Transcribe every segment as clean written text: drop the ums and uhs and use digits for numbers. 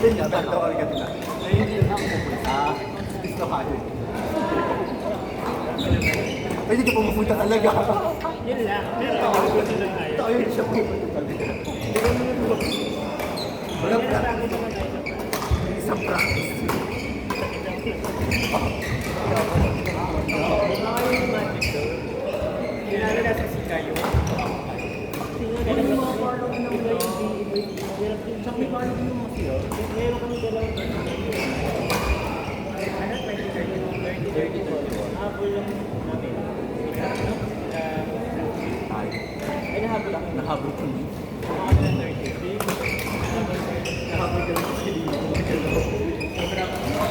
Hindi niya, pero ka nila. Hindi na ako pupunta. Gusto ka yun. Ay, hindi ka pumupunta talaga. Yun lang. Pero gusto lang tayo. Tayo siya pupunta talaga. Walang practice. Isang practice. Kilala na sa Sikayo. Tsaka may paano din yung masyo. Meron kami dalawang ano, 2030. Habol lang namin. Ay, nahabol lang. Nahabol ko niyo. Mga na 30. Nahabol ka lang sa Lino. Sobrang ganito.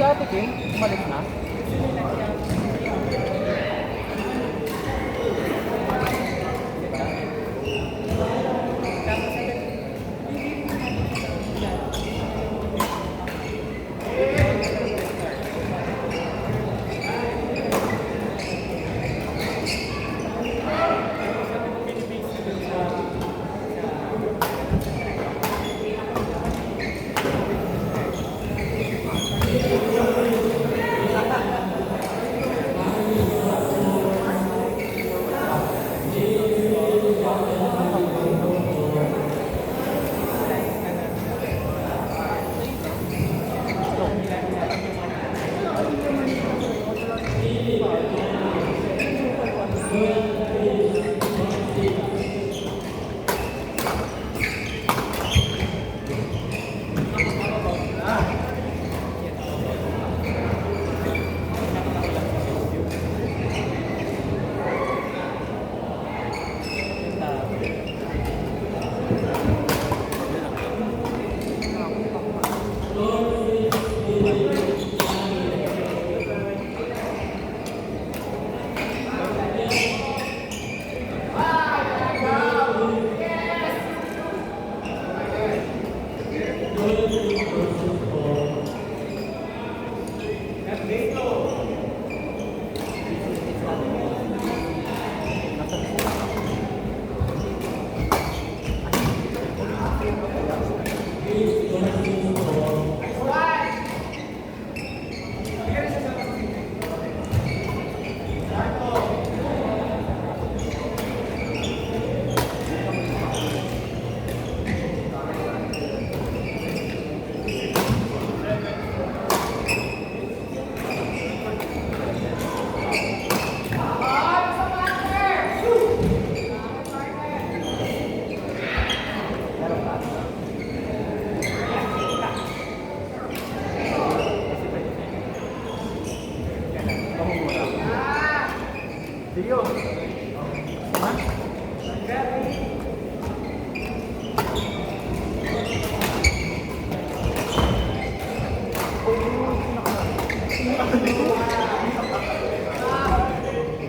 Dati King, umalis na.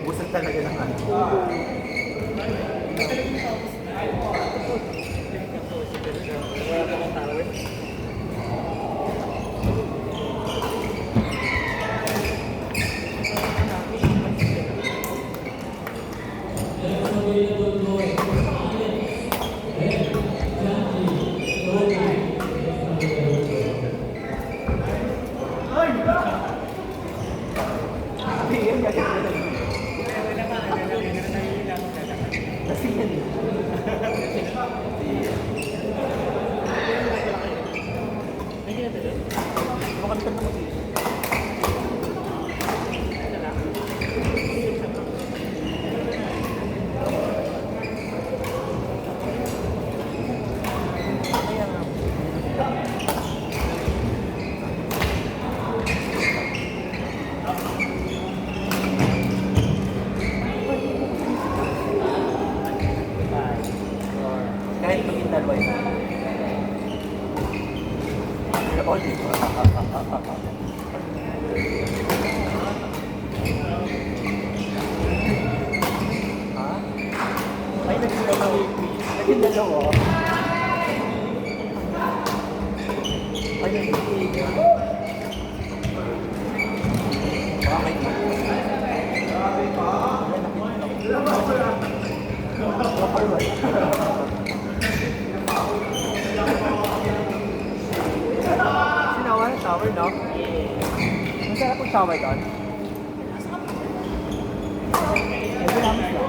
Busag talaga ng ano. Wala pa akong tawid. Kasi yan. Tignan mo. Ayun. Bakit? Sinawa ng shower, no? Masarap ang shower doon. Ito namin siya.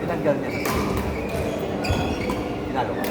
Tinanggal niya. Tinalo ko.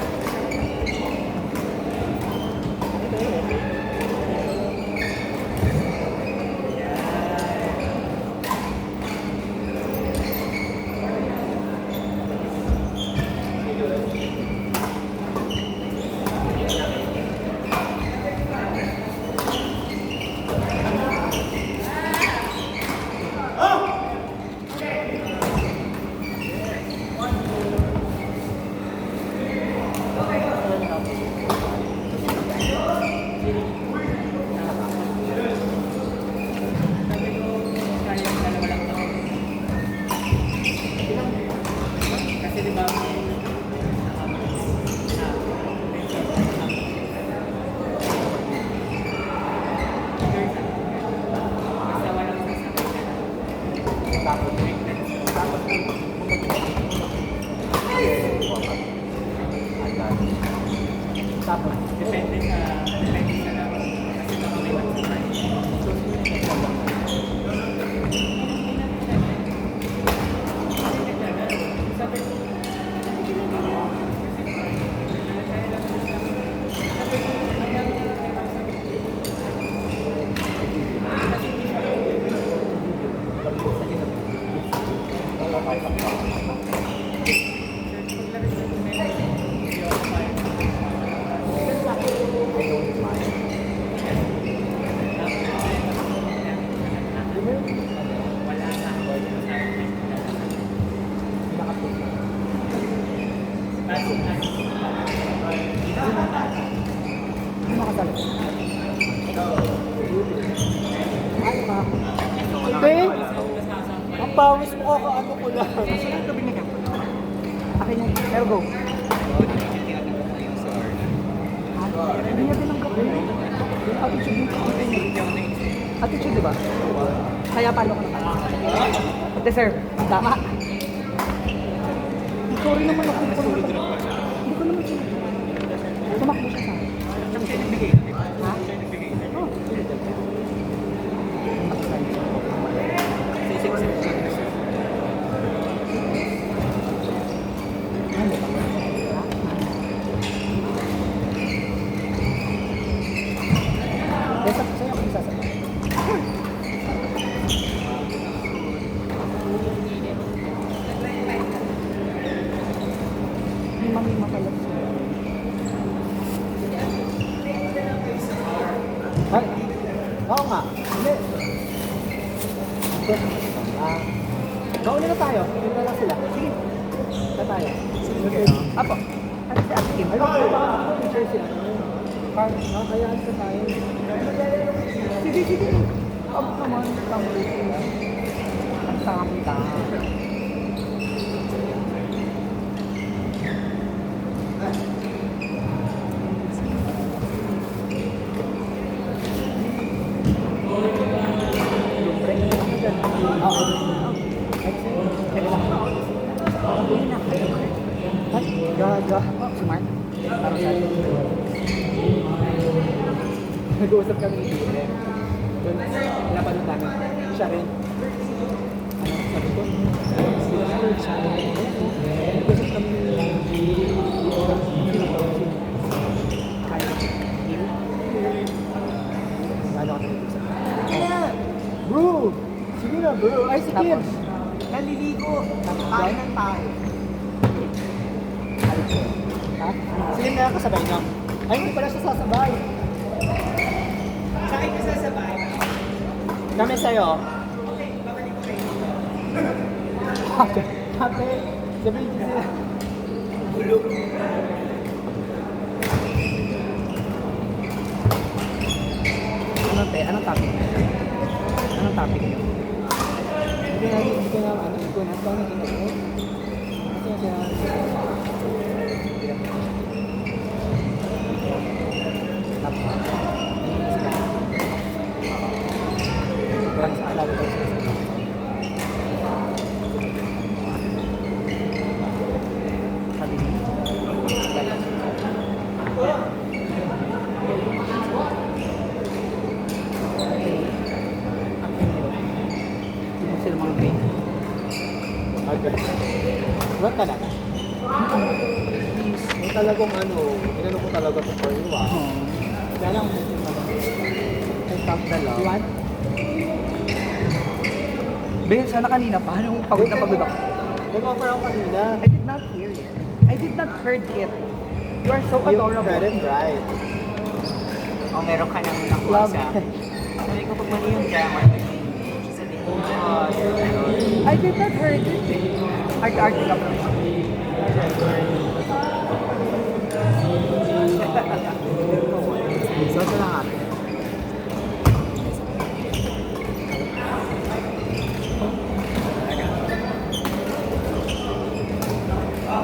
Tapos, Depende sa lang. Kasi baka may magsasay. ang pawis mo kakaano ko lang. Saan ito binigyan? Akin yung, pero go. Hindi niya binanggapi. Attitude yung attitude, di ba? Kaya palo ka naman. Deserve. Tama. Sorry naman ako. Hindi ko naman siya. Tumakbo siya sa akin. Ha? Oo. Ay, oo nga. Hindi. Mauna na tayo. Hindi na lang sila. Sige. Na tayo. Sige. Apo. Ano si Ate Kim? Ay, baka picture sila. Kayaan sa tayo. Sige, sige. Abo naman. Tama rin. Ang tama. Gaga. Smart. Nag-uusap kami ni Dire. Doon, napanood namin. siya rin. Sabi ko, because of bro! Sige na bro! Ay, si Kim! Naliligo. Kain ng tao. Ha? Sige na kasabay na. Ay, hindi pala siya sasabay. Sa akin ka sasabay. Kami sa'yo. Okay, babalik ko kayo. Ate, sabihin ko sila. Bulog. Ano te? Anong topic? Anong topic niyo? Hindi ko na, ano, hindi ko na, paano ko na ito? Kasi parang sa alaga ko sila. Sabi niya. Hindi sila mga green. Agad. What talaga? Yung talagang ano, inano ko talaga to for you ah. Kaya lang, may top na lang. You want? Ben, sana kanina pa. Anong pagod na pagod ako? Nag-offer ako kanina. I did not hear it. I did not heard it. You are so You adorable. read it right. O, meron ka nang Love. nakuha sa... Sabi ko, pag mali yung grammar, sabi ko, I did not heard it. Arte-arte ka pa. So, ito lang ate.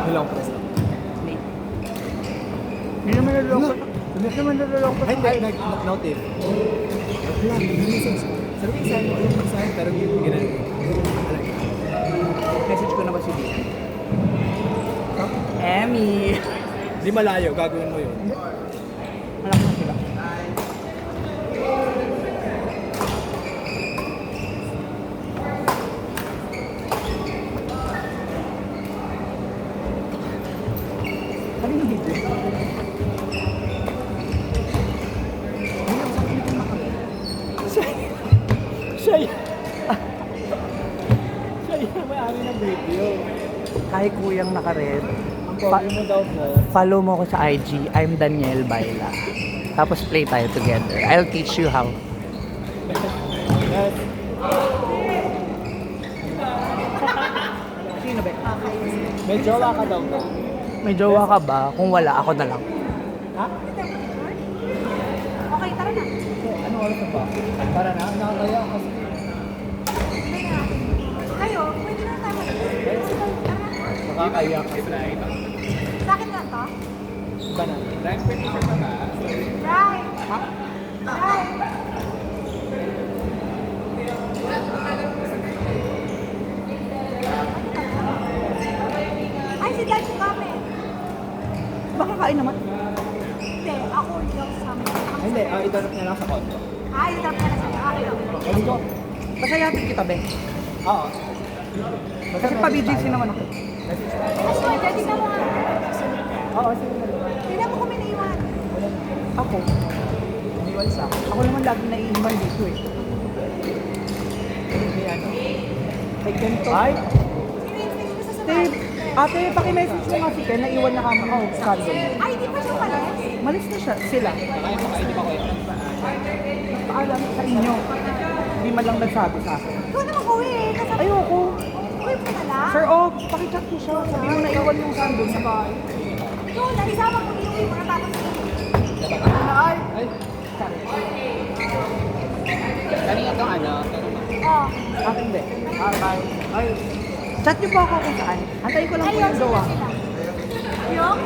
Hello, press. Hindi naman naloloko. Hindi naman naloloko. Ay, hindi. Nag-notif. Wala, message. Sabi ko sa'yo, alam mo sa'yo, pero hindi ko ginagawa. Message ko na ba si Dina? Emmy! Di malayo, gagawin mo yun. Alam mo sila. Ano yung video? Siya yun. Siya yung may-ari ng video. Kahit kuyang naka-red. Ang pogi mo daw po. Follow mo ko sa IG. I'm Daniel Baila. Tapos play tayo together. I'll teach you how. Yes. Sino ba? May jowa ka daw ba? May jowa ka ba? Kung wala, ako na lang. Ha? Okay, tara na. So, ano oras na ba? Para na, nakakaya kasi. Kayo, pwede na tayo mag-tara na. Nakakaya kasi. Sa akin lang to? Iba na. Drive pwede ka ba? Right. Ha? Right. Ay, si Dad kami. Baka kain naman. Hindi, ako yung sama. Hindi, itanong niya lang sa kondo. Ay, yung dami na sa akin lang. Let's go. Basta yatin kita, be. Oo. Kasi pa-BGC naman ako. Ay, pwede ka mo nga. Oo, sige na. Tingnan mo kami naiwan. Ako. Iniwan sa akin. Ako naman lagi naiiwan dito eh. May ano? Kay ganito. Ay! Sino yung sa Dave, ate, paki-message mo nga si Ken, naiwan na kami ako sa London. Ay, di pa siya pala. Malis na siya, sila. Kaya makainip ako yun. Paalam sa inyo. Hindi man lang nagsabi sa akin. Ikaw na mag-uwi eh. Kasama- Ayoko. Uwi mo na lang. Sir, pakichat ko siya. Sabi mo naiwan yung sandon sa bahay. Ikaw na, isama mo iuwi mo na tapos Ay! Ay! Sorry. Kanina itong ano? Oh. Akin din. Bye. Ay. Chat niyo po ako kung saan. Antayin ko lang po Ayun, yung gawa. sila. Yung?